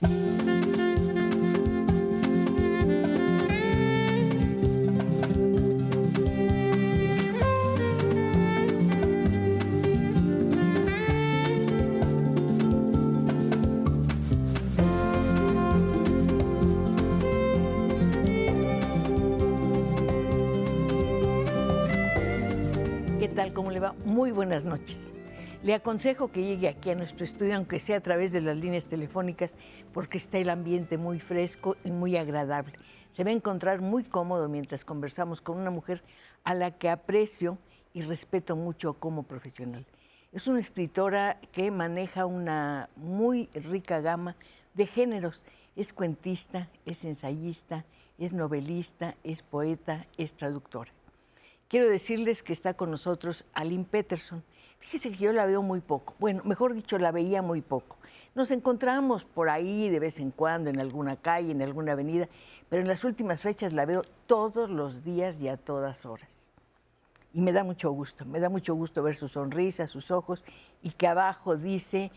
¿Qué tal? ¿Cómo le va? Muy buenas noches. Le aconsejo que llegue aquí a nuestro estudio, aunque sea a través de las líneas telefónicas, porque está el ambiente muy fresco y muy agradable. Se va a encontrar muy cómodo mientras conversamos con una mujer a la que aprecio y respeto mucho como profesional. Es una escritora que maneja una muy rica gama de géneros. Es cuentista, es ensayista, es novelista, es poeta, es traductora. Quiero decirles que está con nosotros Aline Peterson. Fíjese que yo la veo muy poco. Bueno, mejor dicho, la veía muy poco. Nos encontramos por ahí de vez en cuando en alguna calle, en alguna avenida, pero en las últimas fechas la veo todos los días y a todas horas. Y me da mucho gusto ver su sonrisa, sus ojos, y que abajo dice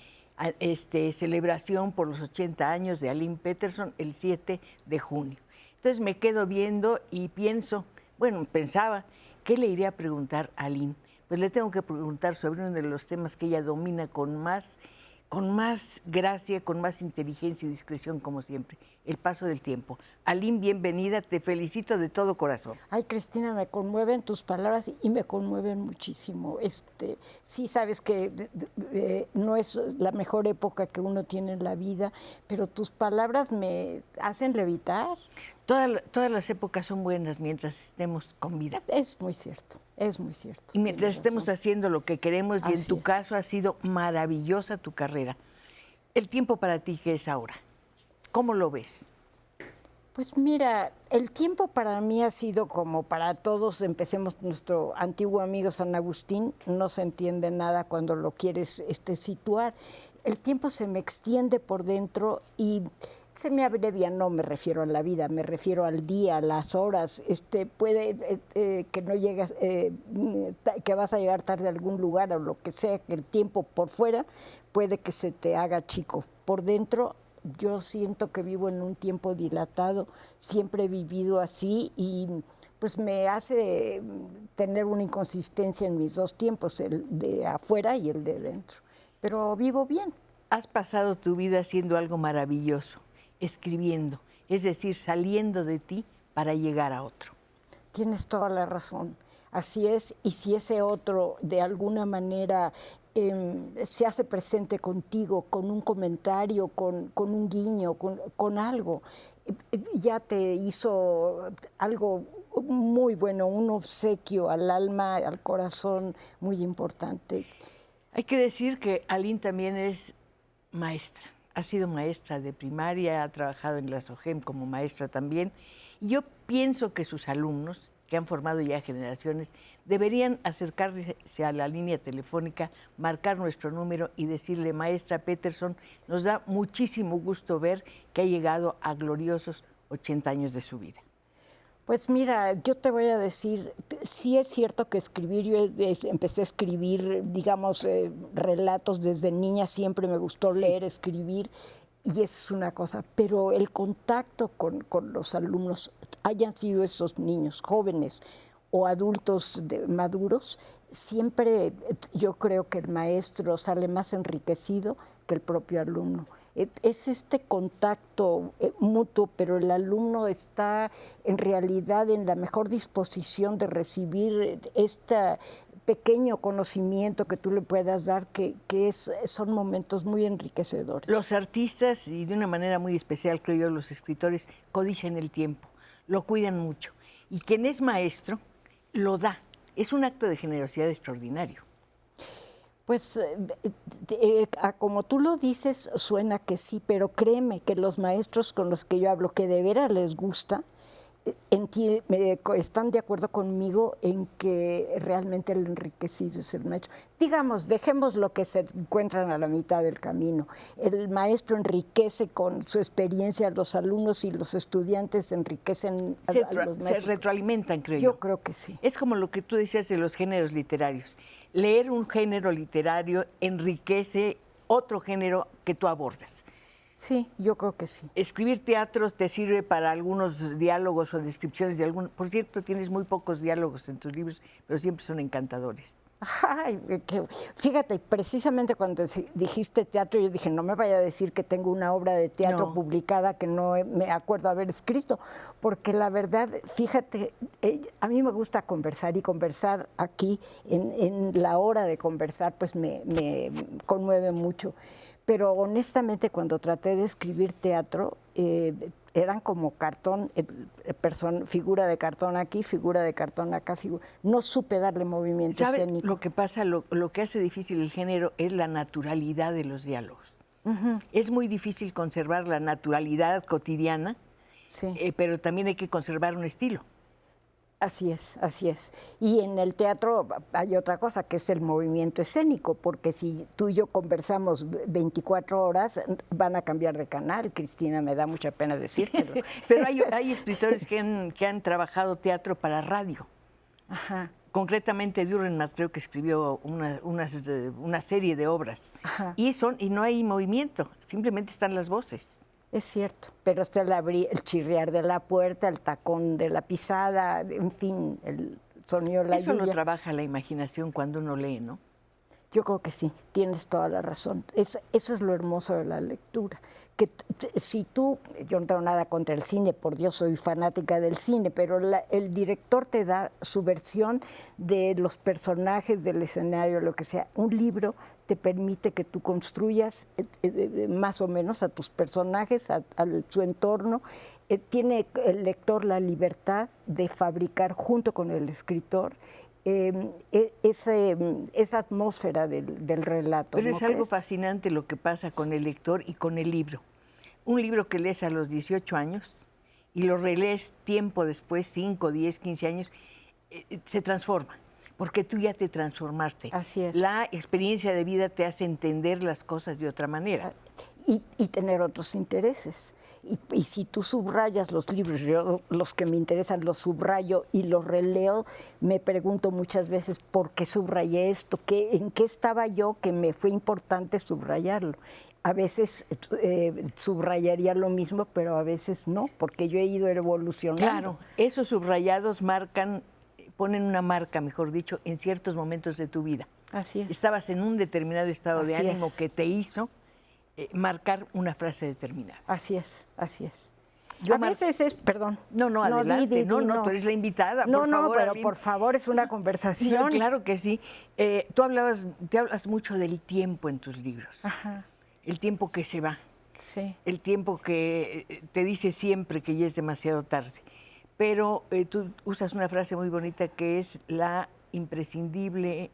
celebración por los 80 años de Aline Peterson el 7 de junio. Entonces me quedo viendo y pensaba, ¿qué le iré a preguntar a Aline? Pues le tengo que preguntar sobre uno de los temas que ella domina con más gracia, con más inteligencia y discreción, como siempre, el paso del tiempo. Aline, bienvenida, te felicito de todo corazón. Ay, Cristina, me conmueven tus palabras y me conmueven muchísimo. Sí sabes que no es la mejor época que uno tiene en la vida, pero tus palabras me hacen levitar. Todas las épocas son buenas mientras estemos con vida. Es muy cierto, es muy cierto. Y mientras estemos haciendo lo que queremos, y en tu caso ha sido maravillosa tu carrera. El tiempo para ti, ¿qué es ahora? ¿Cómo lo ves? Pues mira, el tiempo para mí ha sido como para todos. Empecemos, nuestro antiguo amigo San Agustín, no se entiende nada cuando lo quieres situar. El tiempo se me extiende por dentro y se me abrevia. No me refiero a la vida, me refiero al día, a las horas. Puede que no llegas, que vas a llegar tarde a algún lugar o lo que sea, que el tiempo por fuera puede que se te haga chico. Por dentro yo siento que vivo en un tiempo dilatado, siempre he vivido así y pues me hace tener una inconsistencia en mis dos tiempos, el de afuera y el de dentro. Pero vivo bien. Has pasado tu vida haciendo algo maravilloso, escribiendo, es decir, saliendo de ti para llegar a otro. Tienes toda la razón. Así es, y si ese otro de alguna manera se hace presente contigo con un comentario, con un guiño, con algo, ya te hizo algo muy bueno, un obsequio al alma, al corazón muy importante. Hay que decir que Aline también es maestra, ha sido maestra de primaria, ha trabajado en la SOGEM como maestra también. Y yo pienso que sus alumnos, que han formado ya generaciones, deberían acercarse a la línea telefónica, marcar nuestro número y decirle: maestra Peterson, nos da muchísimo gusto ver que ha llegado a gloriosos 80 años de su vida. Pues mira, yo te voy a decir, sí es cierto que escribir, yo empecé a escribir, digamos, relatos desde niña, siempre me gustó leer, escribir, y es una cosa, pero el contacto con los alumnos, hayan sido esos niños jóvenes o adultos maduros, siempre yo creo que el maestro sale más enriquecido que el propio alumno. Es este contacto mutuo, pero el alumno está en realidad en la mejor disposición de recibir este pequeño conocimiento que tú le puedas dar, que son momentos muy enriquecedores. Los artistas, y de una manera muy especial, creo yo, los escritores, codician el tiempo, lo cuidan mucho. Y quien es maestro, lo da. Es un acto de generosidad extraordinario. Pues como tú lo dices, suena que sí, pero créeme que los maestros con los que yo hablo, que de veras les gusta, están de acuerdo conmigo en que realmente el enriquecido es el maestro. Digamos, dejemos lo que se encuentran a la mitad del camino. El maestro enriquece con su experiencia a los alumnos y los estudiantes enriquecen a los maestros. Se retroalimentan, creo yo. Yo creo que sí. Es como lo que tú decías de los géneros literarios. Leer un género literario enriquece otro género que tú abordas. Sí, yo creo que sí. Escribir teatro te sirve para algunos diálogos o descripciones de algún... Por cierto, tienes muy pocos diálogos en tus libros, pero siempre son encantadores. Ay, fíjate, precisamente cuando dijiste teatro, yo dije, no me vaya a decir que tengo una obra de teatro publicada que no me acuerdo haber escrito, porque la verdad, fíjate, a mí me gusta conversar y conversar aquí, en la hora de conversar, pues me conmueve mucho. Pero honestamente, cuando traté de escribir teatro, eran como cartón, figura de cartón aquí, figura de cartón acá, no supe darle movimiento escénico. Lo que pasa, lo que hace difícil el género es la naturalidad de los diálogos. Es muy difícil conservar la naturalidad cotidiana, pero también hay que conservar un estilo. Así es, así es. Y en el teatro hay otra cosa, que es el movimiento escénico, porque si tú y yo conversamos 24 horas, van a cambiar de canal, Cristina, me da mucha pena decírtelo. Pero hay escritores que han trabajado teatro para radio. Ajá. Concretamente, Dürrenmatt creo que escribió una serie de obras. Ajá. Y no hay movimiento, simplemente están las voces. Es cierto, pero está el chirriar de la puerta, el tacón de la pisada, en fin, el sonido de la lluvia. Eso lo trabaja la imaginación cuando uno lee, ¿no? Yo creo que sí, tienes toda la razón. Eso es lo hermoso de la lectura. Que si tú, yo no tengo nada contra el cine, por Dios, soy fanática del cine, pero el director te da su versión de los personajes, del escenario, lo que sea. Un libro te permite que tú construyas más o menos a tus personajes, a su entorno. Tiene el lector la libertad de fabricar junto con el escritor esa atmósfera del relato. Pero es algo fascinante lo que pasa con el lector y con el libro. Un libro que lees a los 18 años y lo relees tiempo después, 5, 10, 15 años, se transforma, porque tú ya te transformaste. Así es. La experiencia de vida te hace entender las cosas de otra manera. Y tener otros intereses. Y si tú subrayas los libros, yo los que me interesan los subrayo y los releo, me pregunto muchas veces por qué subrayé esto, en qué estaba yo que me fue importante subrayarlo. A veces subrayaría lo mismo, pero a veces no, porque yo he ido evolucionando. Claro, esos subrayados ponen una marca, mejor dicho, en ciertos momentos de tu vida. Así es. Estabas en un determinado estado de ánimo que te hizo marcar una frase determinada. Así es, así es. A veces es, perdón. No, adelante. No, tú eres la invitada, por favor. No, pero por favor, es una conversación. No, claro que sí. Te hablas mucho del tiempo en tus libros. Ajá. El tiempo que se va. Sí. El tiempo que te dice siempre que ya es demasiado tarde. Pero tú usas una frase muy bonita que es la imprescindible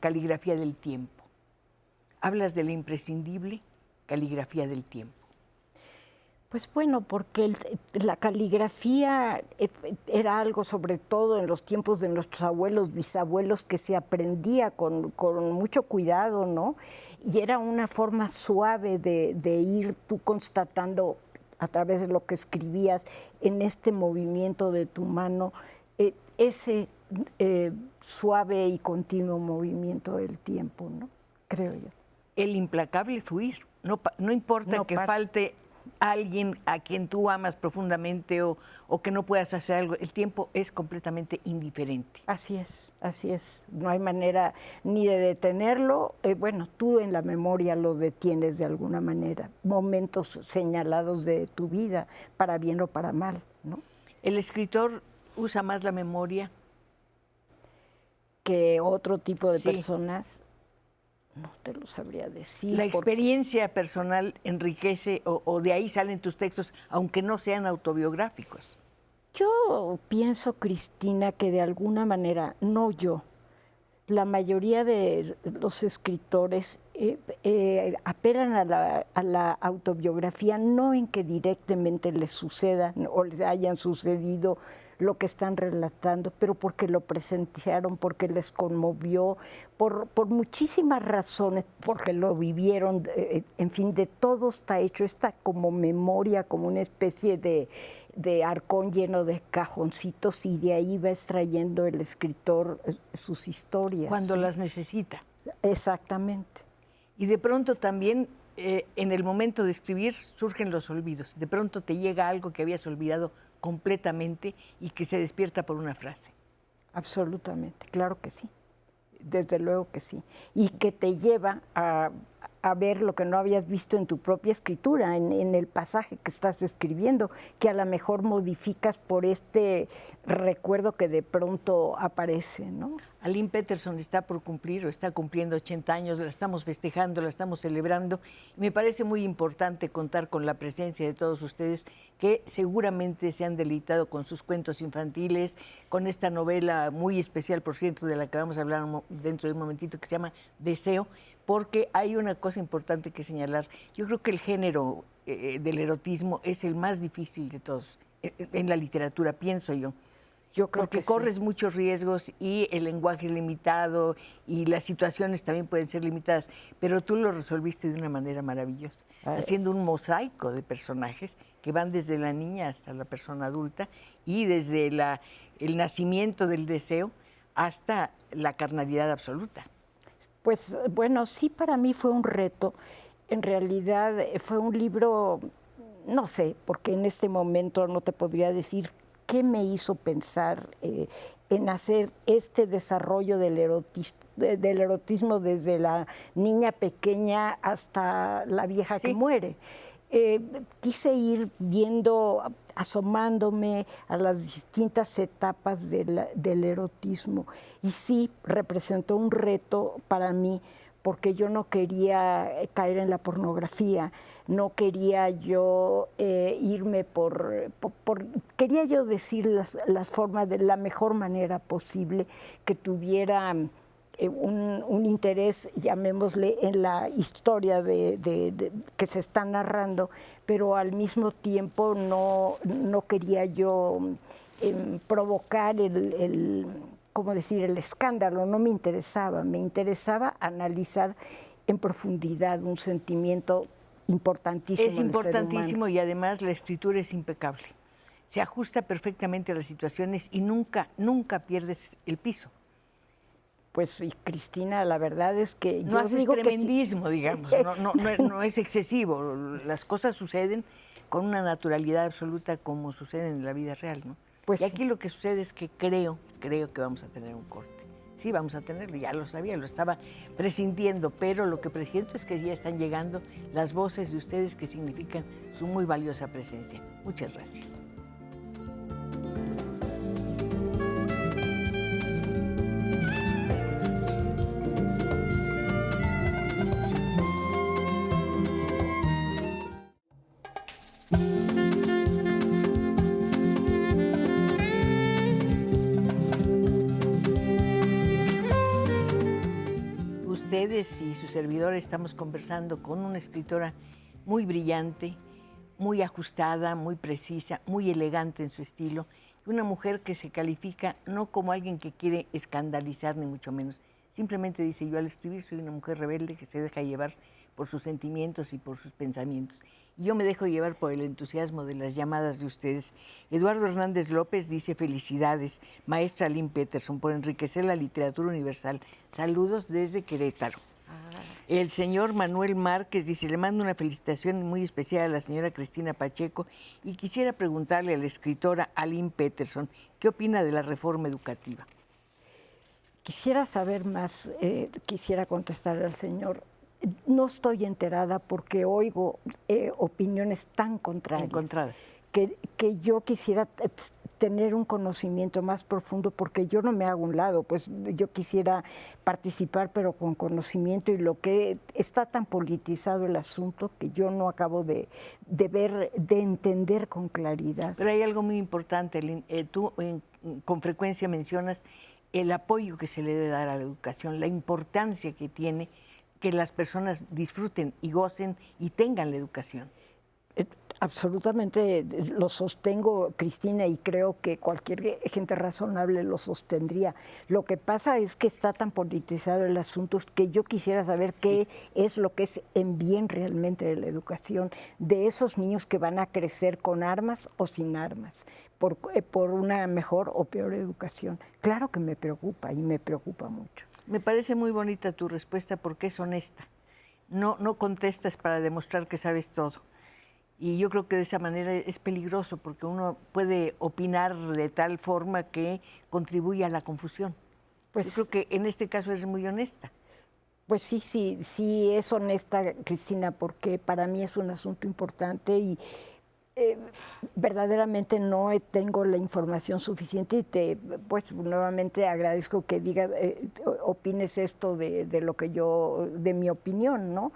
caligrafía del tiempo. Hablas de la imprescindible caligrafía del tiempo. Pues bueno, porque la caligrafía era algo, sobre todo en los tiempos de nuestros abuelos, bisabuelos, que se aprendía con mucho cuidado, ¿no? Y era una forma suave de ir tú constatando a través de lo que escribías en este movimiento de tu mano, ese suave y continuo movimiento del tiempo, ¿no? Creo yo. El implacable fluir. No importa que falte alguien a quien tú amas profundamente o que no puedas hacer algo, el tiempo es completamente indiferente. Así es. No hay manera ni de detenerlo. Bueno, tú en la memoria lo detienes de alguna manera. Momentos señalados de tu vida, para bien o para mal, ¿no? ¿El escritor usa más la memoria que otro tipo de personas? No te lo sabría decir. ¿La experiencia personal enriquece o de ahí salen tus textos, aunque no sean autobiográficos? Yo pienso, Cristina, que de alguna manera, no yo, la mayoría de los escritores apelan a la autobiografía, no en que directamente les suceda o les hayan sucedido lo que están relatando, pero porque lo presenciaron, porque les conmovió, por muchísimas razones, porque lo vivieron, en fin, de todo está hecho esta como memoria, como una especie de arcón lleno de cajoncitos, y de ahí va extrayendo el escritor sus historias. Cuando las necesita. Exactamente. Y de pronto también en el momento de escribir surgen los olvidos. De pronto te llega algo que habías olvidado completamente y que se despierta por una frase. Absolutamente, claro que sí. Desde luego que sí. Y que te lleva a ver lo que no habías visto en tu propia escritura, en el pasaje que estás escribiendo, que a lo mejor modificas por este recuerdo que de pronto aparece, ¿no? Aline Peterson está por cumplir o está cumpliendo 80 años, la estamos festejando, la estamos celebrando. Y me parece muy importante contar con la presencia de todos ustedes que seguramente se han deleitado con sus cuentos infantiles, con esta novela muy especial, por cierto, de la que vamos a hablar dentro de un momentito, que se llama Deseo, porque hay una cosa importante que señalar. Yo creo que el género del erotismo es el más difícil de todos en la literatura, pienso yo. Yo creo Porque que corres sí. muchos riesgos y el lenguaje es limitado y las situaciones también pueden ser limitadas, pero tú lo resolviste de una manera maravillosa, haciendo un mosaico de personajes que van desde la niña hasta la persona adulta y desde el nacimiento del deseo hasta la carnalidad absoluta. Pues bueno, sí, para mí fue un reto. En realidad fue un libro, no sé, porque en este momento no te podría decir qué me hizo pensar en hacer este desarrollo del erotismo desde la niña pequeña hasta la vieja que muere. Quise ir viendo, asomándome a las distintas etapas del erotismo, y sí representó un reto para mí, porque yo no quería caer en la pornografía, no quería yo irme quería yo decir las formas de la mejor manera posible, que tuviera un interés, llamémosle, en la historia que se está narrando, pero al mismo tiempo no quería yo provocar ¿cómo decir?, el escándalo. No me interesaba analizar en profundidad un sentimiento importantísimo. Es importantísimo y además la escritura es impecable. Se ajusta perfectamente a las situaciones y nunca pierdes el piso. Pues, y Cristina, la verdad es que no haces tremendismo, digamos, no es excesivo. Las cosas suceden con una naturalidad absoluta como suceden en la vida real, ¿no? Pues y aquí lo que sucede es que creo que vamos a tener un corte. Sí, vamos a tenerlo, ya lo sabía, lo estaba presintiendo, pero lo que presiento es que ya están llegando las voces de ustedes que significan su muy valiosa presencia. Muchas gracias. Ustedes y su servidor estamos conversando con una escritora muy brillante, muy ajustada, muy precisa, muy elegante en su estilo, y una mujer que se califica no como alguien que quiere escandalizar, ni mucho menos. Simplemente dice: yo al escribir soy una mujer rebelde que se deja llevar por sus sentimientos y por sus pensamientos. Y yo me dejo llevar por el entusiasmo de las llamadas de ustedes. Eduardo Hernández López dice: felicidades, maestra Aline Peterson, por enriquecer la literatura universal. Saludos desde Querétaro. El señor Manuel Márquez dice: le mando una felicitación muy especial a la señora Cristina Pacheco y quisiera preguntarle a la escritora Aline Peterson, ¿qué opina de la reforma educativa? Quisiera saber más, quisiera contestarle al señor. No estoy enterada porque oigo opiniones tan contrarias. Encontradas. Que yo quisiera tener un conocimiento más profundo, porque yo no me hago un lado, pues yo quisiera participar, pero con conocimiento, y lo que está tan politizado el asunto que yo no acabo de ver, de entender con claridad. Pero hay algo muy importante, Aline. Tú con frecuencia mencionas el apoyo que se le debe dar a la educación, la importancia que tiene que las personas disfruten y gocen y tengan la educación. Absolutamente lo sostengo, Cristina, y creo que cualquier gente razonable lo sostendría. Lo que pasa es que está tan politizado el asunto que yo quisiera saber qué es lo que es en bien realmente de la educación, de esos niños que van a crecer con armas o sin armas, por una mejor o peor educación. Claro que me preocupa, y me preocupa mucho. Me parece muy bonita tu respuesta porque es honesta. no contestas para demostrar que sabes todo. Y yo creo que de esa manera es peligroso porque uno puede opinar de tal forma que contribuye a la confusión. Pues, yo creo que en este caso eres muy honesta. Pues sí es honesta, Cristina, porque para mí es un asunto importante y verdaderamente no tengo la información suficiente y pues nuevamente agradezco que digas, opines esto de lo que de mi opinión, ¿no?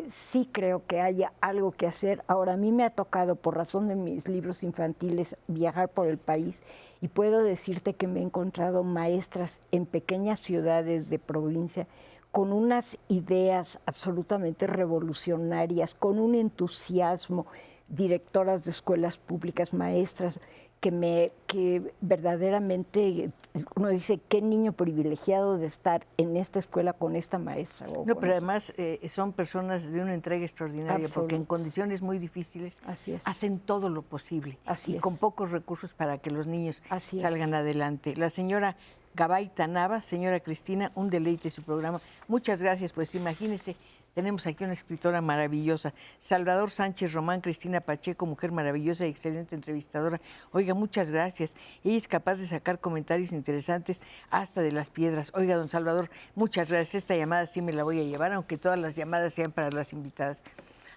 Sí creo que haya algo que hacer. Ahora, a mí me ha tocado, por razón de mis libros infantiles, viajar por el país y puedo decirte que me he encontrado maestras en pequeñas ciudades de provincia con unas ideas absolutamente revolucionarias, con un entusiasmo, directoras de escuelas públicas, maestras, que verdaderamente uno dice, qué niño privilegiado de estar en esta escuela con esta maestra. No, pero además son personas de una entrega extraordinaria, Absoluto. porque en condiciones muy difíciles hacen todo lo posible con pocos recursos para que los niños salgan adelante. La señora Gabayta Nava, señora Cristina, un deleite su programa. Muchas gracias, pues imagínense, tenemos aquí una escritora maravillosa, Salvador Sánchez Román, Cristina Pacheco, mujer maravillosa y excelente entrevistadora. Oiga, muchas gracias. Ella es capaz de sacar comentarios interesantes hasta de las piedras. Oiga, don Salvador, muchas gracias. Esta llamada sí me la voy a llevar, aunque todas las llamadas sean para las invitadas.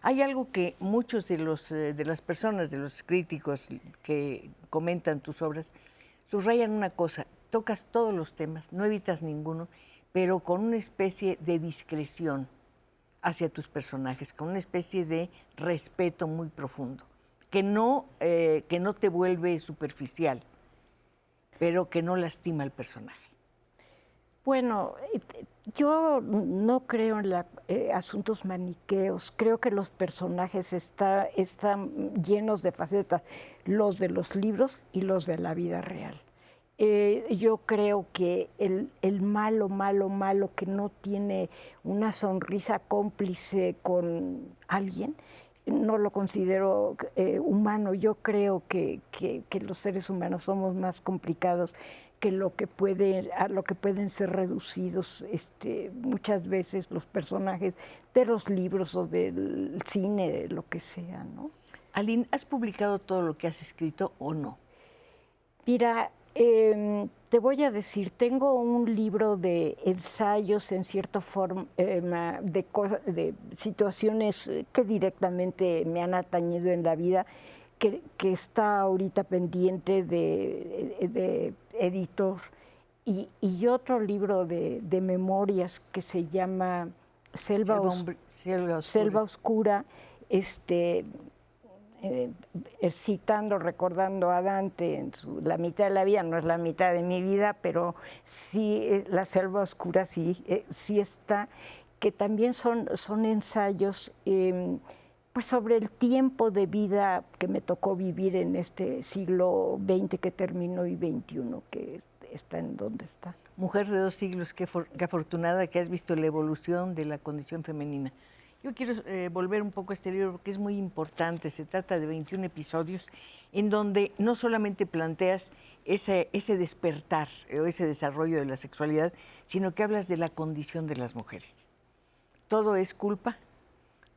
Hay algo que muchos de las personas, de los críticos que comentan tus obras, subrayan una cosa: tocas todos los temas, no evitas ninguno, pero con una especie de discreción hacia tus personajes, con una especie de respeto muy profundo, que no te vuelve superficial, pero que no lastima al personaje. Bueno, yo no creo en asuntos maniqueos. Creo que los personajes están llenos de facetas, los de los libros y los de la vida real. Yo creo que el malo que no tiene una sonrisa cómplice con alguien, no lo considero humano. Yo creo que los seres humanos somos más complicados que a lo que pueden ser reducidos muchas veces los personajes de los libros o del cine, de lo que sea, ¿no? Aline, ¿has publicado todo lo que has escrito o no? Mira, te voy a decir, tengo un libro de ensayos en cierta forma de situaciones que directamente me han atañido en la vida, que está ahorita pendiente de editor, y otro libro de memorias que se llama Selva Oscura, recordando a Dante en la mitad de la vida. No es la mitad de mi vida, pero sí, la Selva Oscura sí está, que también son ensayos pues sobre el tiempo de vida que me tocó vivir en este siglo XX que terminó y XXI que está en donde está. Mujer de 2 siglos, qué afortunada que has visto la evolución de la condición femenina. Yo quiero volver un poco a este libro porque es muy importante. Se trata de 21 episodios en donde no solamente planteas ese despertar o ese desarrollo de la sexualidad, sino que hablas de la condición de las mujeres. Todo es culpa,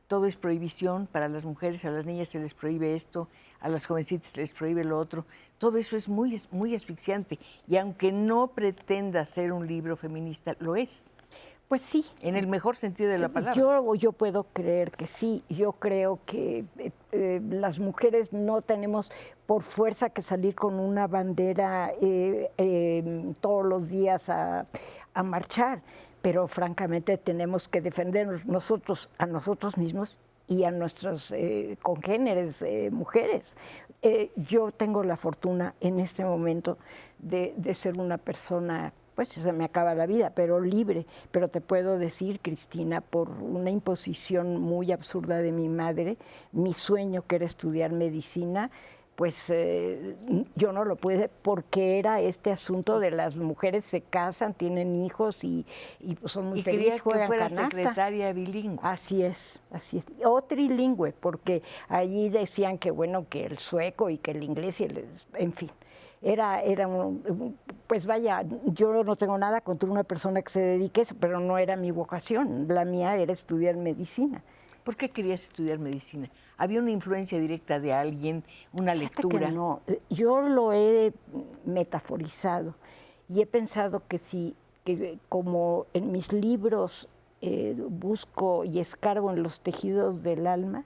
todo es prohibición para las mujeres. A las niñas se les prohíbe esto, a las jovencitas se les prohíbe lo otro. Todo eso es muy asfixiante, y aunque no pretenda ser un libro feminista, lo es. Pues sí. En el mejor sentido de la palabra. Yo puedo creer que sí. Yo creo que las mujeres no tenemos por fuerza que salir con una bandera todos los días a marchar, pero francamente tenemos que defendernos a nosotros mismos y a nuestros congéneres mujeres. Yo tengo la fortuna en este momento de ser una persona, pues se me acaba la vida, pero libre. Pero te puedo decir, Cristina, por una imposición muy absurda de mi madre, mi sueño, que era estudiar medicina, pues yo no lo pude, porque era este asunto de las mujeres se casan, tienen hijos y pues son muy felices, juegan que fuera canasta. Secretaria bilingüe. Así es. O trilingüe, porque allí decían que bueno, que el sueco y que el inglés, en fin. Pues vaya, yo no tengo nada contra una persona que se dedique a eso, pero no era mi vocación. La mía era estudiar medicina. ¿Por qué querías estudiar medicina? ¿Había una influencia directa de alguien, una Fíjate lectura? que no, yo lo he metaforizado y he pensado que como en mis libros busco y escarbo en los tejidos del alma,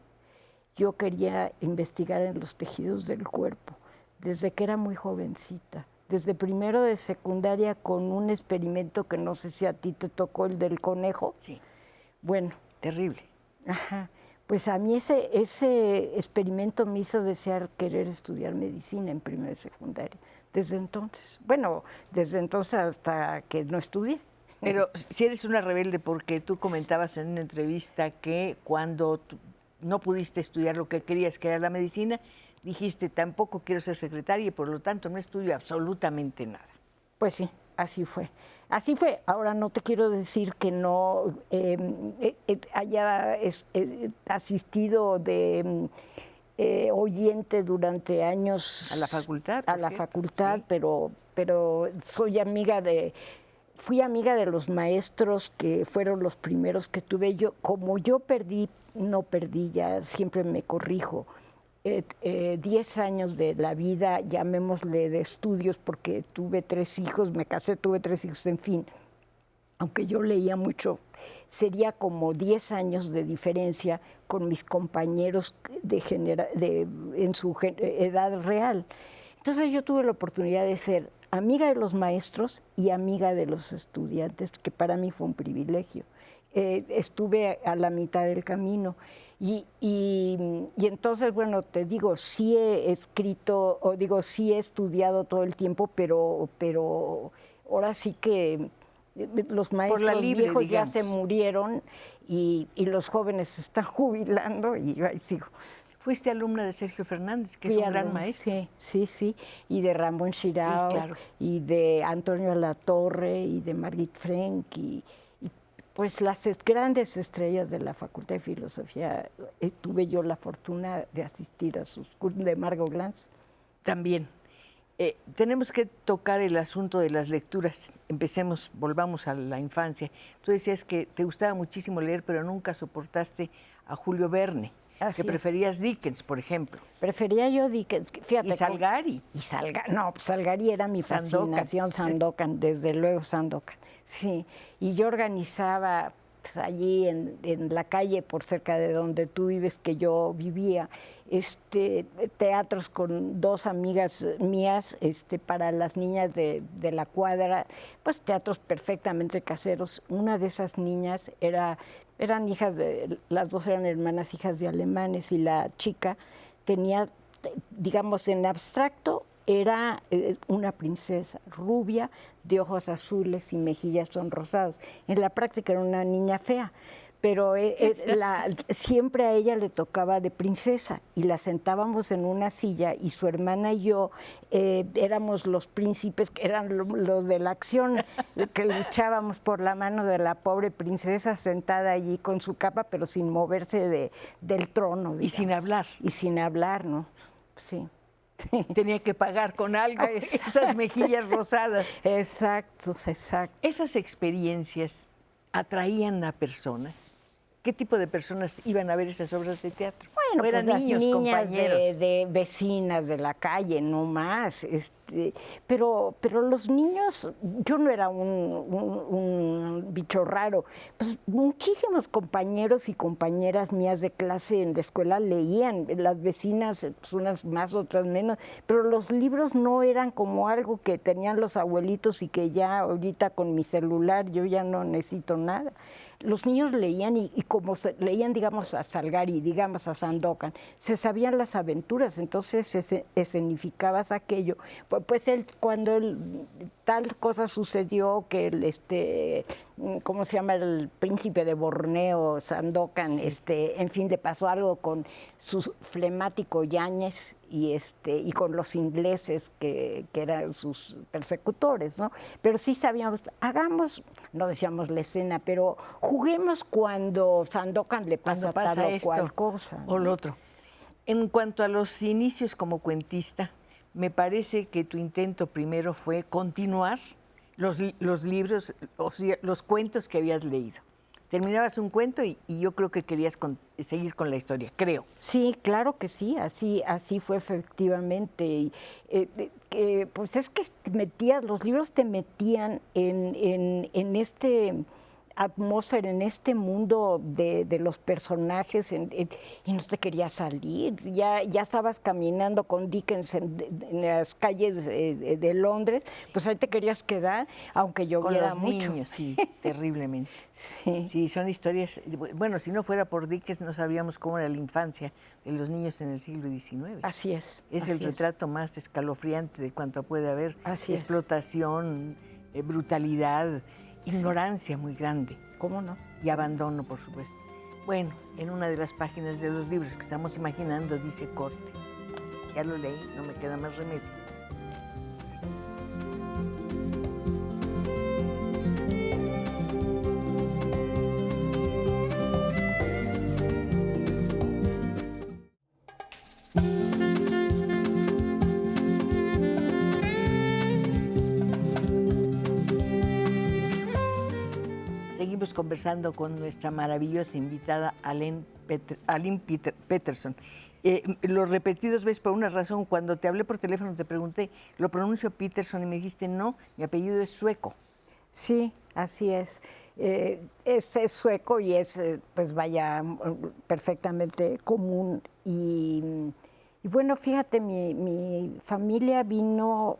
yo quería investigar en los tejidos del cuerpo desde que era muy jovencita. Desde primero de secundaria con un experimento que no sé si a ti te tocó, el del conejo. Sí. Bueno. Terrible. Ajá. Pues a mí ese experimento me hizo desear querer estudiar medicina en primero de secundaria. Desde entonces. Bueno, desde entonces hasta que no estudié. Pero si eres una rebelde, porque tú comentabas en una entrevista que cuando no pudiste estudiar lo que querías, que era la medicina, dijiste, tampoco quiero ser secretaria y por lo tanto no estudio absolutamente nada. Pues sí, así fue. Así fue. Ahora no te quiero decir que no haya asistido de oyente durante años a la facultad. A la facultad, sí. pero fui amiga de los maestros que fueron los primeros que tuve yo. Como yo no perdí, ya siempre me corrijo. 10 años de la vida, llamémosle de estudios, porque tuve 3 hijos, me casé, tuve 3 hijos, en fin. Aunque yo leía mucho, sería como 10 años de diferencia con mis compañeros en su edad real. Entonces yo tuve la oportunidad de ser amiga de los maestros y amiga de los estudiantes, que para mí fue un privilegio. Estuve a la mitad del camino. Y entonces, bueno, te digo, sí he escrito, sí he estudiado todo el tiempo, pero ahora sí que los maestros viejos ya se murieron y los jóvenes se están jubilando y yo ahí sigo. Fuiste alumna de Sergio Fernández, que es un gran maestro. Sí, y de Ramón Xirao, claro. Y de Antonio Alatorre, y de Margit Frenk, y pues las grandes estrellas de la Facultad de Filosofía. Tuve yo la fortuna de asistir a sus cursos, de Margot Glantz. También. Tenemos que tocar el asunto de las lecturas. Volvamos a la infancia. Tú decías que te gustaba muchísimo leer, pero nunca soportaste a Julio Verne. Así que preferías Dickens, por ejemplo. Prefería yo Dickens. Fíjate, ¿Y Salgari? No, Salgari era mi fascinación, Sandokan, desde luego Sandokan. Sí, y yo organizaba pues, allí en la calle por cerca de donde tú vives, que yo vivía, teatros con 2 amigas mías para las niñas de la cuadra, pues teatros perfectamente caseros. Una de esas niñas eran hijas las 2 eran hermanas, hijas de alemanes, y la chica tenía, digamos, en abstracto, era una princesa rubia, de ojos azules y mejillas sonrosados. En la práctica era una niña fea, pero siempre a ella le tocaba de princesa y la sentábamos en una silla y su hermana y yo éramos los príncipes, que eran los de la acción, que luchábamos por la mano de la pobre princesa sentada allí con su capa, pero sin moverse del trono, digamos. Y sin hablar. Y sin hablar, ¿no? Sí. Tenía que pagar con algo esas mejillas rosadas. Exacto. ¿Esas experiencias atraían a personas? ¿Qué tipo de personas iban a ver esas obras de teatro? Bueno, eran pues niños, las niñas compañeros. de vecinas de la calle, no más. Pero los niños, yo no era un bicho raro. Pues muchísimos compañeros y compañeras mías de clase en la escuela leían. Las vecinas, pues unas más, otras menos. Pero los libros no eran como algo que tenían los abuelitos y que ya ahorita con mi celular yo ya no necesito nada. Los niños leían y como leían, digamos, a Salgari, digamos, a Sandokan, se sabían las aventuras, entonces escenificabas aquello. Pues cuando tal cosa sucedió que ¿cómo se llama? El príncipe de Borneo, Sandokan, en fin, le pasó algo con su flemático Yáñez y con los ingleses que eran sus persecutores, ¿no? Pero sí sabíamos, no decíamos la escena, pero juguemos cuando Sandokan le pasa tal o cual cosa, ¿no? O lo otro. En cuanto a los inicios como cuentista, me parece que tu intento primero fue continuar los libros, o sea, los cuentos que habías leído. Terminabas un cuento y yo creo que querías seguir con la historia, creo. Sí, claro que sí, así fue efectivamente. Y, pues es que los libros te metían en este atmósfera, en este mundo de los personajes, y no te querías salir. Ya estabas caminando con Dickens en las calles de Londres, pues ahí te querías quedar, aunque lloviera mucho. Con los niños, sí, terriblemente. Sí. Sí, son historias, bueno, si no fuera por Dickens no sabríamos cómo era la infancia de los niños en el siglo XIX. Así es. Es el retrato más escalofriante de cuanto puede haber. Así es. Explotación, brutalidad, ignorancia muy grande. ¿Cómo no? Y abandono, por supuesto. Bueno, en una de las páginas de los libros que estamos imaginando dice corte. Ya lo leí, no me queda más remedio. Seguimos conversando con nuestra maravillosa invitada, Aline Peterson. Los repetidos ves por una razón. Cuando te hablé por teléfono te pregunté, ¿lo pronuncio Peterson? Y me dijiste, no, mi apellido es sueco. Sí, así es. Es sueco y es, pues vaya, perfectamente común. Y bueno, fíjate, mi familia vinieron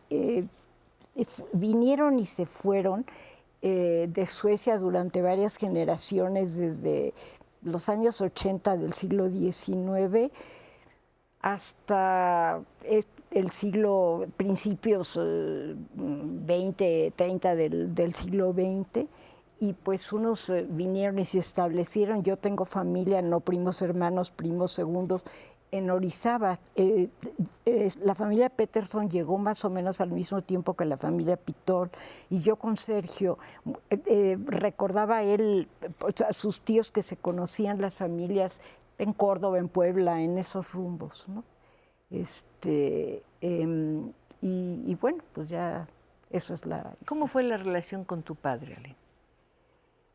y se fueron de Suecia durante varias generaciones, desde los años 80 del siglo XIX hasta el siglo, principios 20, 30 del siglo XX, y pues unos vinieron y se establecieron. Yo tengo familia, no primos hermanos, primos segundos, en Orizaba. La familia Peterson llegó más o menos al mismo tiempo que la familia Pitol, y yo con Sergio recordaba él a sus tíos que se conocían las familias en Córdoba, en Puebla, en esos rumbos, ¿no? Y bueno, pues ya eso es la... ¿Cómo fue la relación con tu padre, Aline?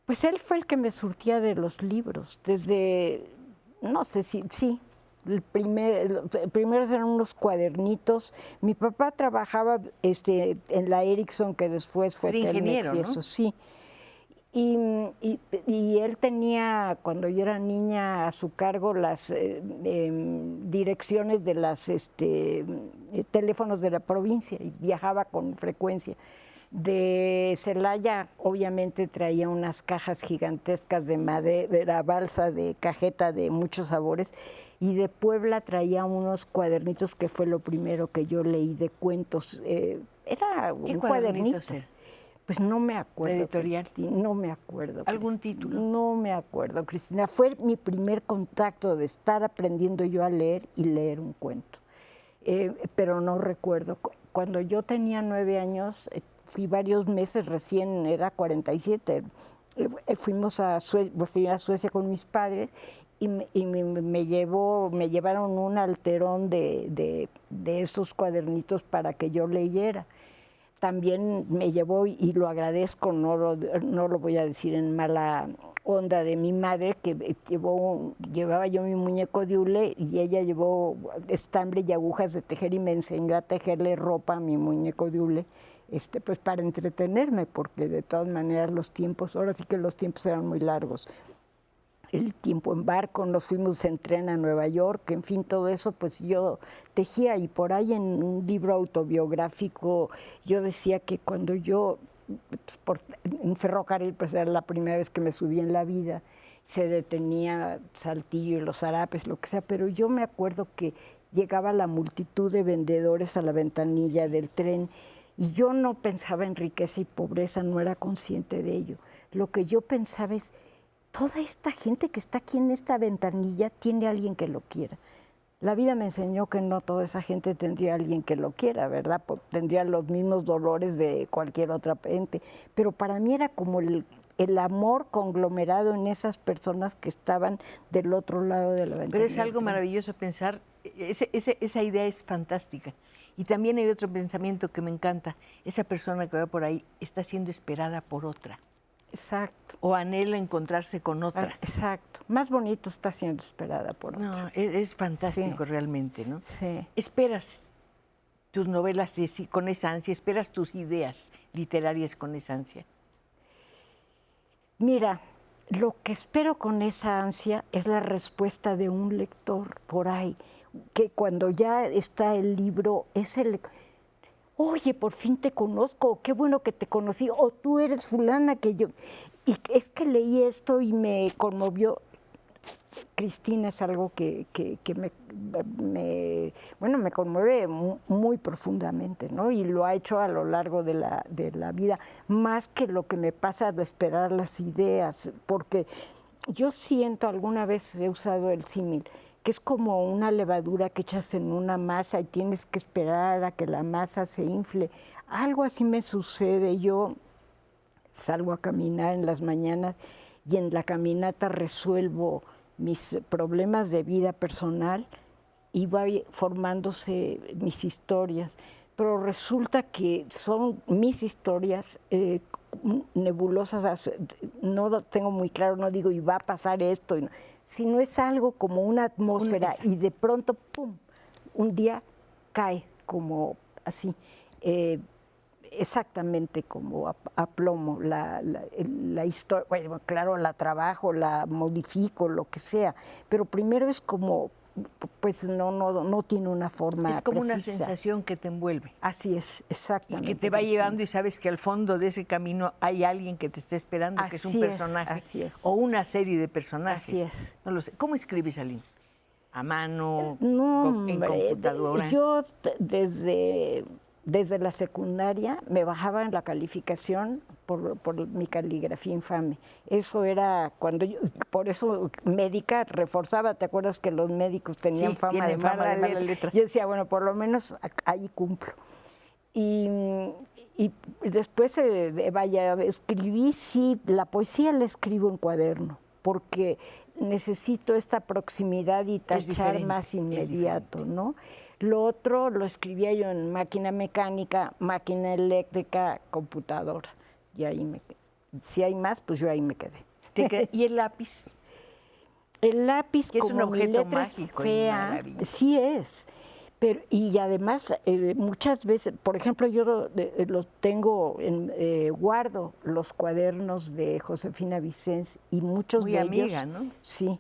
Pues él fue el que me surtía de los libros, desde, no sé si, sí, primero eran unos cuadernitos. Mi papá trabajaba en la Ericsson, que después fue Telmex, y eso, ¿no? Sí. Y él tenía, cuando yo era niña, a su cargo las direcciones de los teléfonos de la provincia, y viajaba con frecuencia. De Celaya, obviamente, traía unas cajas gigantescas de madera, balsa, de cajeta de muchos sabores, y de Puebla traía unos cuadernitos que fue lo primero que yo leí de cuentos. Era un cuadernito. Pues no me acuerdo. ¿Editorial? Cristina, no me acuerdo. ¿Algún título? No me acuerdo, Cristina. Fue mi primer contacto de estar aprendiendo yo a leer y leer un cuento. Pero no recuerdo. Cuando yo tenía 9 años, fui varios meses, recién era 47, fui a Suecia con mis padres, y me llevaron un alterón de esos cuadernitos para que yo leyera. También me llevó, y lo agradezco, no lo voy a decir en mala onda, de mi madre, que llevaba yo mi muñeco de hule, y ella llevó estambre y agujas de tejer y me enseñó a tejerle ropa a mi muñeco de hule, pues para entretenerme, porque de todas maneras ahora sí que los tiempos eran muy largos. El tiempo en barco, nos fuimos en tren a Nueva York, en fin, todo eso, pues yo tejía. Y por ahí en un libro autobiográfico yo decía que cuando yo, en ferrocarril, pues era la primera vez que me subí en la vida, se detenía Saltillo y los Zarapes, lo que sea, pero yo me acuerdo que llegaba la multitud de vendedores a la ventanilla del tren, y yo no pensaba en riqueza y pobreza, no era consciente de ello. Lo que yo pensaba es, toda esta gente que está aquí en esta ventanilla tiene a alguien que lo quiera. La vida me enseñó que no toda esa gente tendría a alguien que lo quiera, ¿verdad? Tendría los mismos dolores de cualquier otra gente. Pero para mí era como el amor conglomerado en esas personas que estaban del otro lado de la ventanilla. Pero es algo maravilloso pensar, esa idea es fantástica. Y también hay otro pensamiento que me encanta. Esa persona que va por ahí está siendo esperada por otra. Exacto. O anhela encontrarse con otra. Exacto. Más bonito está siendo esperada por otra. No, es fantástico realmente, ¿no? Sí. Esperas tus novelas con esa ansia, esperas tus ideas literarias con esa ansia. Mira, lo que espero con esa ansia es la respuesta de un lector por ahí, que cuando ya está el libro, es el... Oye, por fin te conozco, qué bueno que te conocí, o tú eres fulana que yo... Y es que leí esto y me conmovió. Cristina es algo que me conmueve muy profundamente, ¿no? Y lo ha hecho a lo largo de la vida, más que lo que me pasa al esperar las ideas, porque yo siento, alguna vez he usado el símil, que es como una levadura que echas en una masa y tienes que esperar a que la masa se infle. Algo así me sucede. Yo salgo a caminar en las mañanas y en la caminata resuelvo mis problemas de vida personal y va formándose mis historias. Pero resulta que son mis historias nebulosas, no tengo muy claro, no digo y va a pasar esto, sino es algo como una atmósfera y de pronto, ¡pum!, un día cae como así. Exactamente como a plomo la historia. Bueno, claro, la trabajo, la modifico, lo que sea, pero primero es como, pues no tiene una forma Es como precisa. una sensación que te envuelve. Así es, exactamente. Y que te va llevando y sabes que al fondo de ese camino hay alguien que te está esperando, que es un personaje. Así es. O una serie de personajes. Así es. No lo sé. ¿Cómo escribes, Aline? ¿A mano? No, ¿En computadora? Yo desde la secundaria me bajaba en la calificación por mi caligrafía infame. Eso era cuando yo, por eso médica reforzaba, ¿te acuerdas que los médicos tenían fama de mala letra? Yo decía, bueno, por lo menos ahí cumplo. Y después, escribí, sí, la poesía la escribo en cuaderno, porque necesito esta proximidad y tachar más inmediato, ¿no? Lo otro lo escribía yo en máquina mecánica, máquina eléctrica, computadora. Y ahí si hay más, pues yo ahí me quedé. ¿Y el lápiz? El lápiz, que es como un objeto mi letra mágico es fea, sí es. Pero, y además, muchas veces, por ejemplo, yo los tengo, guardo los cuadernos de Josefina Vicens y muchos muy de amiga, ellos, ¿no? Sí,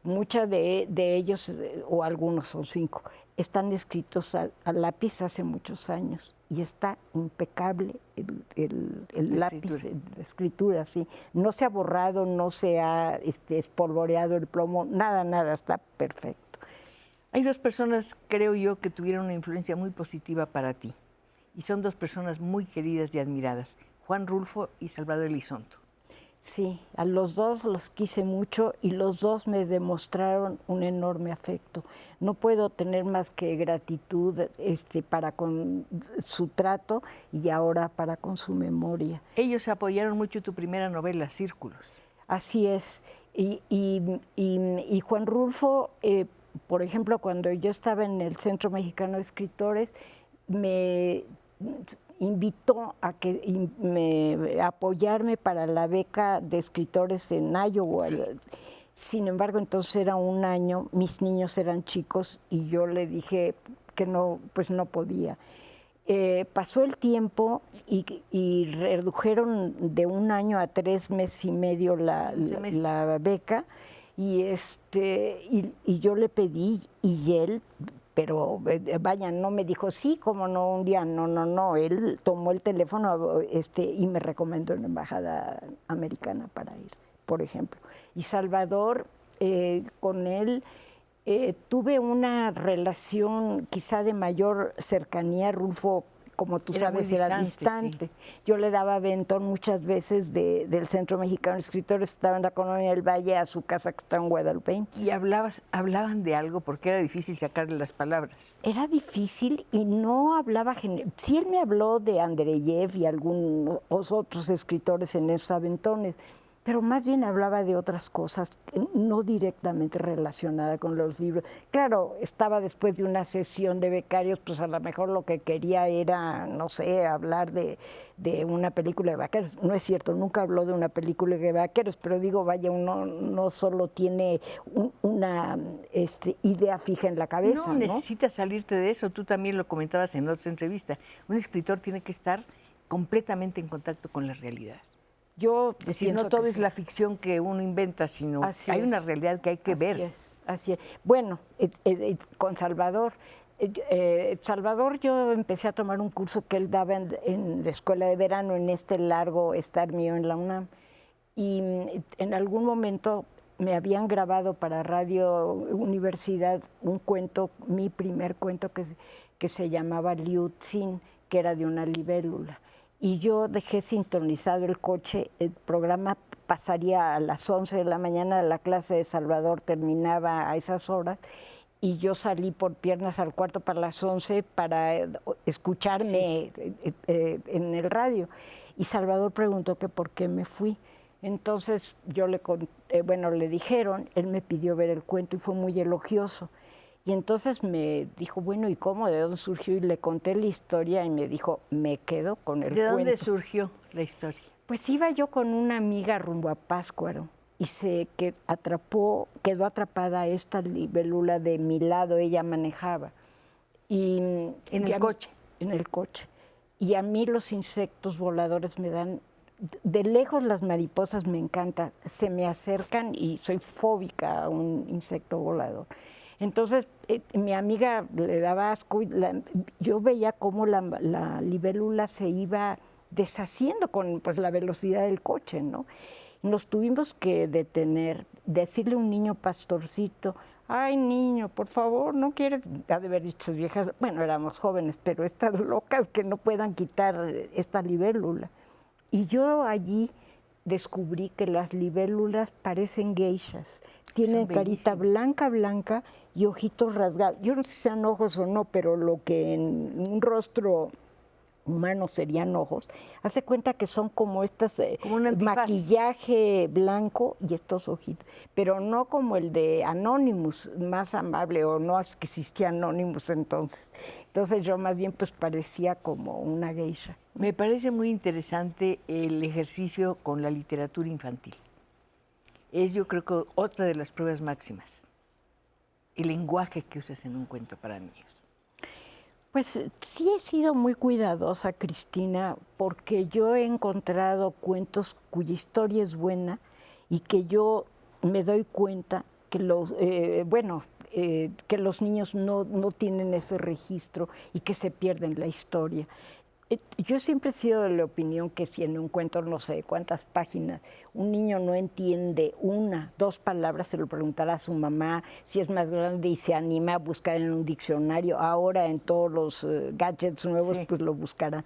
muchos de ellos, o algunos, son 5, están escritos al lápiz hace muchos años y está impecable el lápiz, la escritura, sí. No se ha borrado, no se ha espolvoreado el plomo, nada, está perfecto. Hay 2 personas, creo yo, que tuvieron una influencia muy positiva para ti. Y son 2 personas muy queridas y admiradas, Juan Rulfo y Salvador Elizondo. Sí, a los 2 los quise mucho y los 2 me demostraron un enorme afecto. No puedo tener más que gratitud para con su trato y ahora para con su memoria. Ellos apoyaron mucho tu primera novela, Círculos. Así es. Y Juan Rulfo, por ejemplo, cuando yo estaba en el Centro Mexicano de Escritores, me invitó a apoyarme para la beca de escritores en Iowa. Sí. Sin embargo, entonces era un año, mis niños eran chicos y yo le dije que no, pues no podía. Pasó el tiempo y redujeron de un año a 3 meses y medio la beca y yo le pedí y él, pero vaya, no me dijo sí, como no, un día, no, él tomó el teléfono y me recomendó en la embajada americana para ir, por ejemplo. Y Salvador, con él tuve una relación quizá de mayor cercanía. Rulfo, como tú sabes, era distante. Sí. Yo le daba aventón muchas veces del Centro Mexicano de Escritores, estaba en la Colonia del Valle, a su casa que está en Guadalupe. ¿Y hablaban de algo porque era difícil sacarle las palabras? Era difícil y no hablaba... Sí, él me habló de Andreyev y algunos otros escritores en esos aventones, pero más bien hablaba de otras cosas, no directamente relacionadas con los libros. Claro, estaba después de una sesión de becarios, pues a lo mejor lo que quería era, no sé, hablar de una película de vaqueros. No es cierto, nunca habló de una película de vaqueros, pero digo, vaya, uno no solo tiene una idea fija en la cabeza, No ¿no? necesitas salirte de eso, tú también lo comentabas en otra entrevista. Un escritor tiene que estar completamente en contacto con la realidad. Yo Es decir, no todo es la ficción que uno inventa, sino hay una realidad que hay que ver. Así es. Bueno, con Salvador, Salvador yo empecé a tomar un curso que él daba en la escuela de verano, en este largo estar mío en la UNAM. Y en algún momento me habían grabado para Radio Universidad un cuento, mi primer cuento que se llamaba Liu Xin, que era de una libélula. Y yo dejé sintonizado el coche, el programa pasaría a las 11 de la mañana, la clase de Salvador terminaba a esas horas, y yo salí por piernas al cuarto para las 11 para escucharme en el radio. Y Salvador preguntó que por qué me fui. Entonces yo le dijeron, él me pidió ver el cuento y fue muy elogioso. Y entonces me dijo, bueno, ¿y cómo? ¿De dónde surgió? Y le conté la historia y me dijo, me quedo con el cuento. ¿De dónde surgió la historia? Pues iba yo con una amiga rumbo a Pátzcuaro y quedó atrapada esta libélula de mi lado, ella manejaba. ¿En el coche? En el coche. Y a mí los insectos voladores me dan... De lejos las mariposas me encantan, se me acercan y soy fóbica a un insecto volador. Entonces, mi amiga le daba asco y yo veía cómo la libélula se iba deshaciendo con pues, la velocidad del coche, ¿no? Nos tuvimos que detener, decirle a un niño pastorcito, ay, niño, por favor, no quieres, ha de haber dicho viejas, bueno, éramos jóvenes, pero estas locas que no puedan quitar esta libélula. Y yo allí descubrí que las libélulas parecen geishas, tienen carita blanca, blanca y ojitos rasgados. Yo no sé si sean ojos o no, pero lo que en un rostro humano serían ojos, hace cuenta que son como estas maquillaje blanco y estos ojitos, pero no como el de Anonymous, más amable, o no es que existía Anonymous entonces. Entonces yo más bien pues parecía como una geisha. Me parece muy interesante el ejercicio con la literatura infantil. Es, yo creo que otra de las pruebas máximas, el lenguaje que usas en un cuento para niños. Pues sí he sido muy cuidadosa, Cristina, porque yo he encontrado cuentos cuya historia es buena y que yo me doy cuenta que que los niños no tienen ese registro y que se pierden la historia. Yo siempre he sido de la opinión que si en un cuento, no sé cuántas páginas, un niño no entiende una, dos palabras, se lo preguntará a su mamá, si es más grande y se anima a buscar en un diccionario, ahora en todos los gadgets nuevos, sí, pues lo buscará.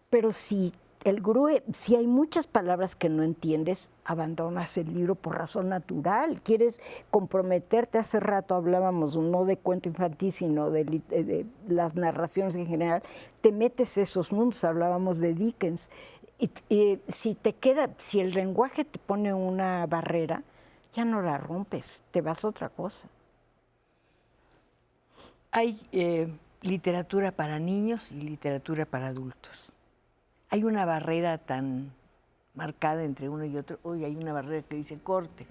Pero si hay muchas palabras que no entiendes, abandonas el libro por razón natural. Quieres comprometerte, hace rato hablábamos no de cuento infantil, sino de las narraciones en general, te metes esos mundos, hablábamos de Dickens. Y si el lenguaje te pone una barrera, ya no la rompes, te vas a otra cosa. Hay literatura para niños y literatura para adultos. Hay una barrera tan marcada entre uno y otro. Hoy hay una barrera que dice corte.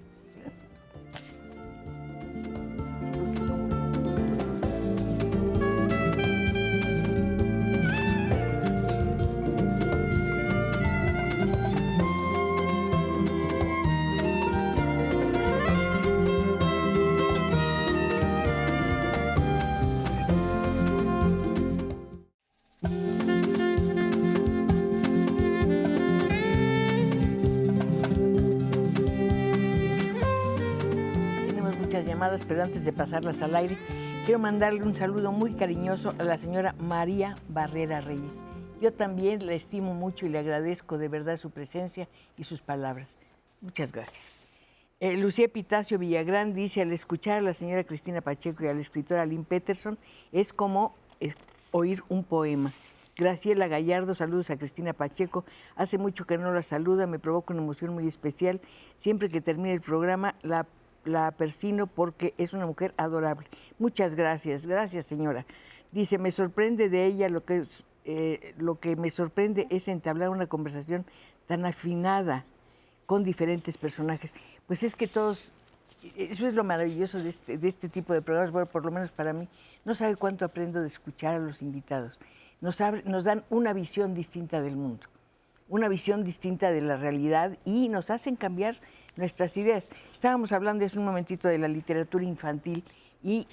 Pero antes de pasarlas al aire, quiero mandarle un saludo muy cariñoso a la señora María Barrera Reyes. Yo también la estimo mucho y le agradezco de verdad su presencia y sus palabras. Muchas gracias. Lucía Pitacio Villagrán dice, al escuchar a la señora Cristina Pacheco y a la escritora Lynn Peterson, es como oír un poema. Graciela Gallardo, saludos a Cristina Pacheco. Hace mucho que no la saluda, me provoca una emoción muy especial. Siempre que termine el programa la persino porque es una mujer adorable. Muchas gracias, gracias señora. Dice, me sorprende de ella lo que me sorprende es entablar una conversación tan afinada con diferentes personajes. Pues es que todos, eso es lo maravilloso de este tipo de programas, bueno, por lo menos para mí, no sabe cuánto aprendo de escuchar a los invitados. Nos dan una visión distinta del mundo, una visión distinta de la realidad y nos hacen cambiar nuestras ideas. Estábamos hablando hace un momentito de la literatura infantil y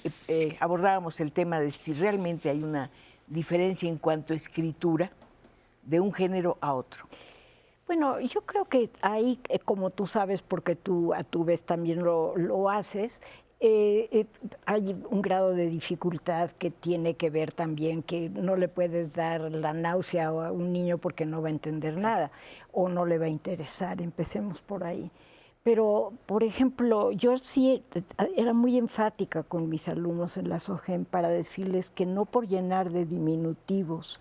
abordábamos el tema de si realmente hay una diferencia en cuanto a escritura de un género a otro. Bueno, yo creo que ahí, como tú sabes, porque tú a tu vez también lo haces, hay un grado de dificultad que tiene que ver también que no le puedes dar la náusea a un niño porque no va a entender nada o no le va a interesar, empecemos por ahí. Pero, por ejemplo, yo sí era muy enfática con mis alumnos en la SOGEM para decirles que no por llenar de diminutivos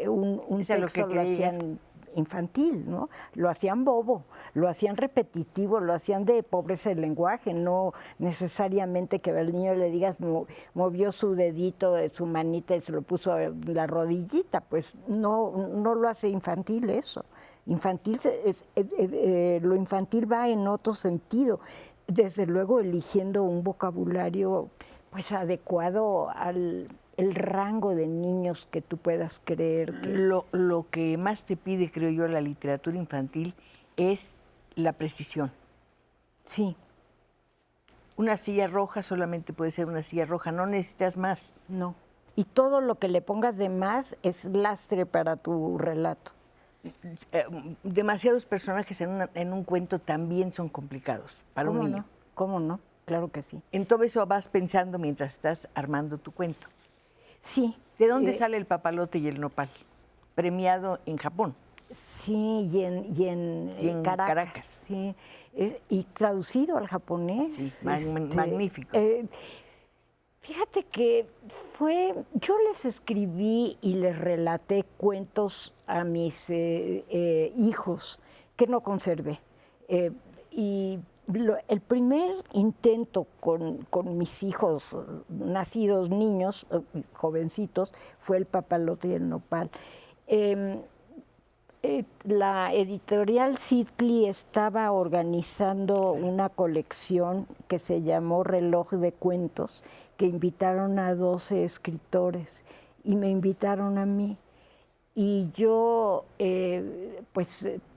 un texto lo hacían infantil, ¿no? Lo hacían bobo, lo hacían repetitivo, lo hacían de pobreza del lenguaje, no necesariamente que al niño le digas movió su dedito, su manita y se lo puso en la rodillita, pues no lo hace infantil eso. Infantil lo infantil va en otro sentido, desde luego eligiendo un vocabulario pues adecuado al el rango de niños que tú puedas creer. Lo que más te pide, creo yo, la literatura infantil es la precisión. Sí. Una silla roja solamente puede ser una silla roja, no necesitas más. No. Y todo lo que le pongas de más es lastre para tu relato. Demasiados personajes en un cuento también son complicados para un niño. ¿Cómo no? Claro que sí. En todo eso vas pensando mientras estás armando tu cuento. Sí. ¿De dónde sale el papalote y el nopal? Premiado en Japón. Sí, y en Caracas. Sí. Y traducido al japonés. Sí, magnífico. Fíjate que yo les escribí y les relaté cuentos a mis hijos que no conservé. Y el primer intento con mis hijos, nacidos niños, jovencitos, fue El papalote y el nopal. La editorial Sidley estaba organizando una colección que se llamó Reloj de Cuentos, que invitaron a 12 escritores y me invitaron a mí. Y yo,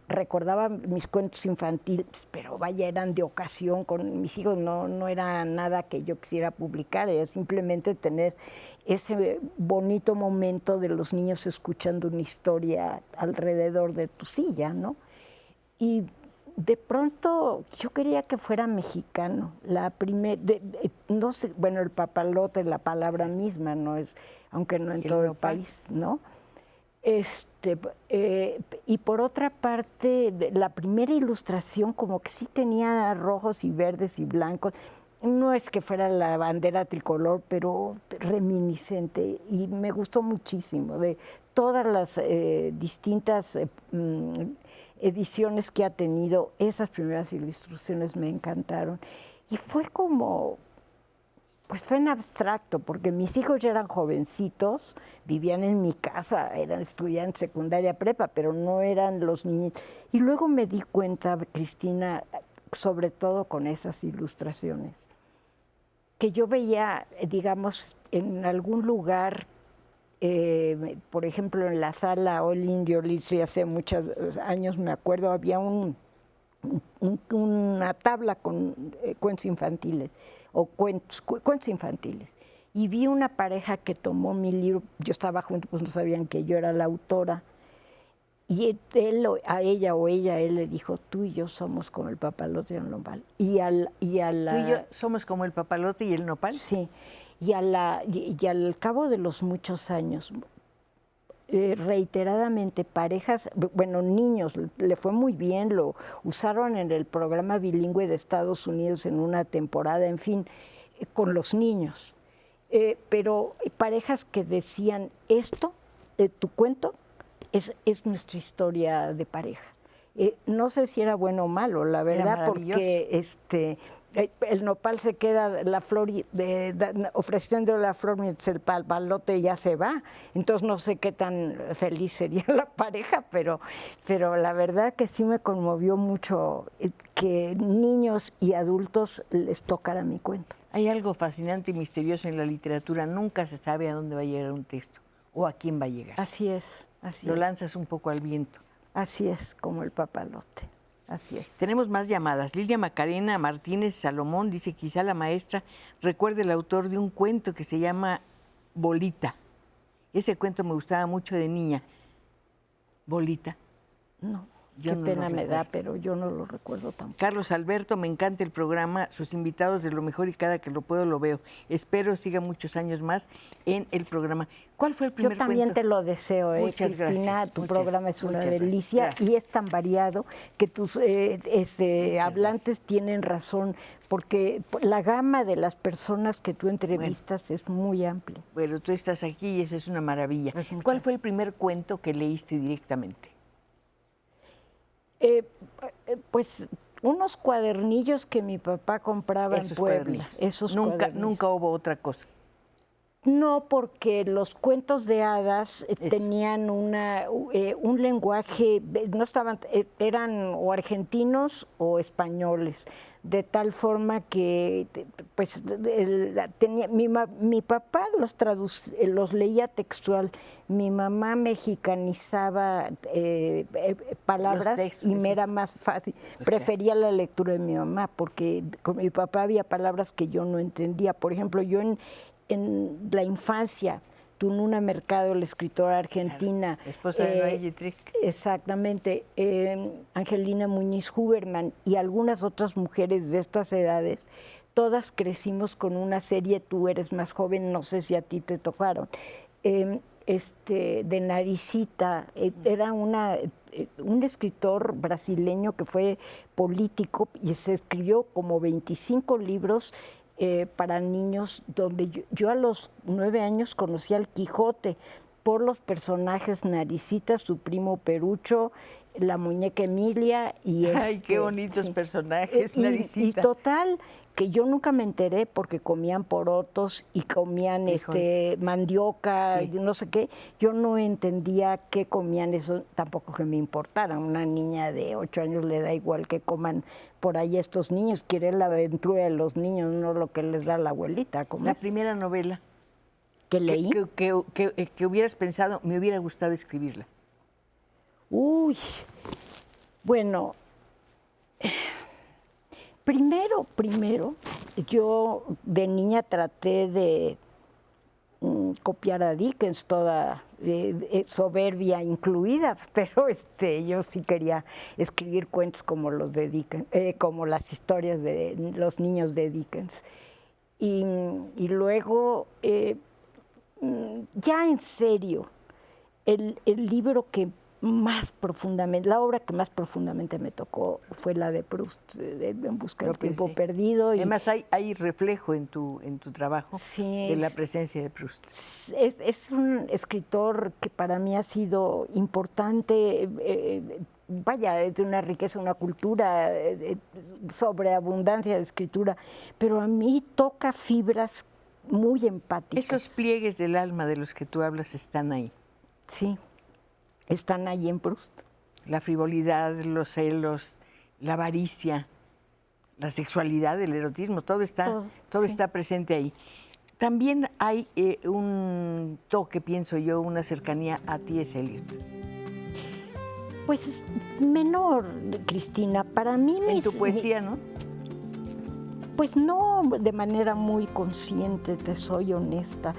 recordaba mis cuentos infantiles, pero vaya, eran de ocasión con mis hijos, no era nada que yo quisiera publicar, era simplemente tener ese bonito momento de los niños escuchando una historia alrededor de tu silla, ¿no? Y de pronto yo quería que fuera mexicano. No sé, bueno, el papalote, la palabra misma, no es, aunque no en todo el país, ¿no? Y por otra parte, la primera ilustración como que sí tenía rojos y verdes y blancos. No es que fuera la bandera tricolor, pero reminiscente, y me gustó muchísimo. De todas las distintas ediciones que ha tenido, esas primeras ilustraciones me encantaron. Y fue como, pues fue en abstracto, porque mis hijos ya eran jovencitos, vivían en mi casa, eran estudiantes secundaria prepa, pero no eran los niños. Y luego me di cuenta, Cristina, sobre todo con esas ilustraciones, que yo veía, digamos, en algún lugar, por ejemplo, en la sala All Indio Literature, hace muchos años, me acuerdo, había una tabla con cuentos infantiles, o cuentos infantiles. Y vi una pareja que tomó mi libro, yo estaba junto, pues no sabían que yo era la autora, y él le dijo, tú y yo somos como el papalote y el nopal. ¿Tú y yo somos como el papalote y el nopal? Sí, y al cabo de los muchos años, reiteradamente parejas, bueno, niños, le fue muy bien, lo usaron en el programa bilingüe de Estados Unidos en una temporada, en fin, con los niños. Pero parejas que decían, esto tu cuento es nuestra historia de pareja. No sé si era bueno o malo, la verdad, porque el nopal se queda la flor ofreciendo la flor mientras el palote ya se va. Entonces no sé qué tan feliz sería la pareja, pero la verdad que sí me conmovió mucho que niños y adultos les tocara mi cuento. Hay algo fascinante y misterioso en la literatura. Nunca se sabe a dónde va a llegar un texto o a quién va a llegar. Así es, así Lo es. lanzas un poco al viento. Así es, como el papalote. Así es. Tenemos más llamadas. Lilia Macarena Martínez Salomón dice, quizá la maestra recuerde el autor de un cuento que se llama Bolita. Ese cuento me gustaba mucho de niña. Bolita. No, qué pena me da, pero yo no lo recuerdo tampoco. Carlos Alberto, me encanta el programa, sus invitados de lo mejor y cada que lo puedo lo veo. Espero siga muchos años más en el programa. ¿Cuál fue el primer cuento? Yo también te lo deseo, Muchas Cristina. gracias, Tu programa es una delicia gracias. Y es tan variado que tus hablantes tienen razón, porque la gama de las personas que tú entrevistas es muy amplia. Bueno, tú estás aquí y eso es una maravilla. ¿Cuál fue el primer cuento que leíste directamente? Pues unos cuadernillos que mi papá compraba en Puebla. Esos nunca hubo otra cosa. No, porque los cuentos de hadas tenían un lenguaje, no estaban, eran o argentinos o españoles, de tal forma que pues mi papá los leía textual, mi mamá mexicanizaba palabras y me era más fácil. Prefería la lectura de mi mamá porque con mi papá había palabras que yo no entendía. Por ejemplo, yo en la infancia, Tununa Mercado, la escritora argentina. Claro, esposa de Noé Yitrick. Exactamente. Angelina Muñiz Huberman y algunas otras mujeres de estas edades, todas crecimos con una serie, tú eres más joven, no sé si a ti te tocaron, de Naricita. Era un escritor brasileño que fue político y se escribió como 25 libros para niños, donde yo a los 9 años conocí al Quijote por los personajes Naricita, su primo Perucho, la muñeca Emilia y ¡ay, qué bonitos personajes, Naricita! Y total, que yo nunca me enteré porque comían porotos y comían mandioca y no sé qué. Yo no entendía qué comían, eso tampoco que me importara. Una niña de 8 años le da igual que coman por ahí estos niños, quiere la aventura de los niños, no lo que les da la abuelita a comer. La primera novela que leí, que hubieras pensado, me hubiera gustado escribirla. Uy, bueno, primero, yo de niña traté de copiar a Dickens, toda soberbia incluida, pero yo sí quería escribir cuentos como los de Dickens, como las historias de los niños de Dickens. Y luego, ya en serio, el libro que más profundamente, la obra que más profundamente me tocó fue la de Proust, En busca del tiempo perdido. Además hay reflejo en tu trabajo de la presencia de Proust. Es un escritor que para mí ha sido importante, vaya, de una riqueza, una cultura, sobreabundancia de escritura, pero a mí toca fibras muy empáticas. Esos pliegues del alma de los que tú hablas están ahí. Sí. Están ahí en Proust. La frivolidad, los celos, la avaricia, la sexualidad, el erotismo, todo está presente ahí. También hay un toque, pienso yo, una cercanía a T.S. Eliot. Pues menor, Cristina. Para mí en tu poesía, ¿no? Pues no de manera muy consciente, te soy honesta.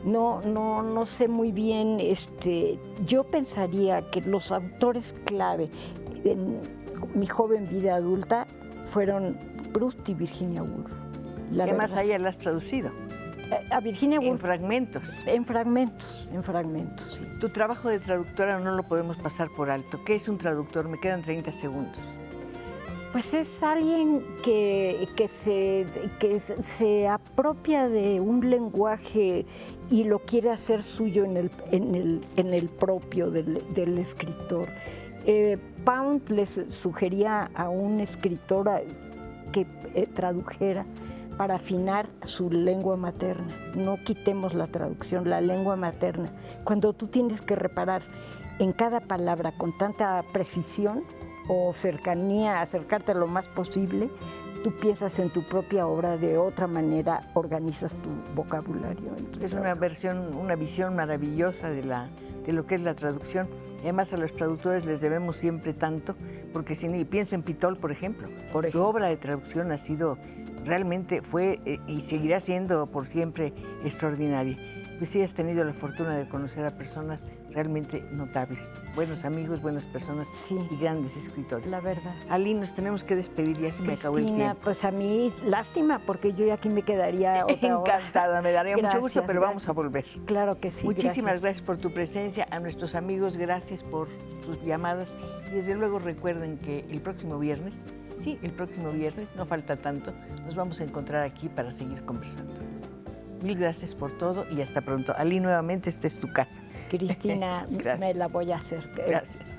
No sé muy bien, yo pensaría que los autores clave en mi joven vida adulta fueron Proust y Virginia Woolf. ¿Qué más allá la has traducido? A Virginia Woolf. En fragmentos. En fragmentos, sí. Tu trabajo de traductora no lo podemos pasar por alto. ¿Qué es un traductor? Me quedan 30 segundos. Pues es alguien que se apropia de un lenguaje y lo quiere hacer suyo en el propio del escritor. Pound les sugería a un escritor que tradujera para afinar su lengua materna. No quitemos la traducción, la lengua materna. Cuando tú tienes que reparar en cada palabra con tanta precisión o cercanía, acercarte lo más posible, tú piensas en tu propia obra de otra manera, organizas tu vocabulario. Es una visión maravillosa de lo que es la traducción. Además, a los traductores les debemos siempre tanto, porque pienso en Pitol, por ejemplo. Su obra de traducción ha sido, realmente fue y seguirá siendo por siempre extraordinaria. Pues sí, has tenido la fortuna de conocer a personas realmente notables, buenos amigos, buenas personas y grandes escritores. La verdad. Ali, nos tenemos que despedir, ya se me acabó el tiempo. Pues a mí, lástima, porque yo aquí me quedaría otra hora. Encantada, me daría mucho gusto, pero vamos a volver. Claro que sí. Muchísimas gracias por tu presencia, a nuestros amigos, gracias por sus llamadas. Y desde luego recuerden que el próximo viernes, no falta tanto, nos vamos a encontrar aquí para seguir conversando. Mil gracias por todo y hasta pronto. Ali, nuevamente, esta es tu casa. Cristina, me la voy a hacer. Gracias.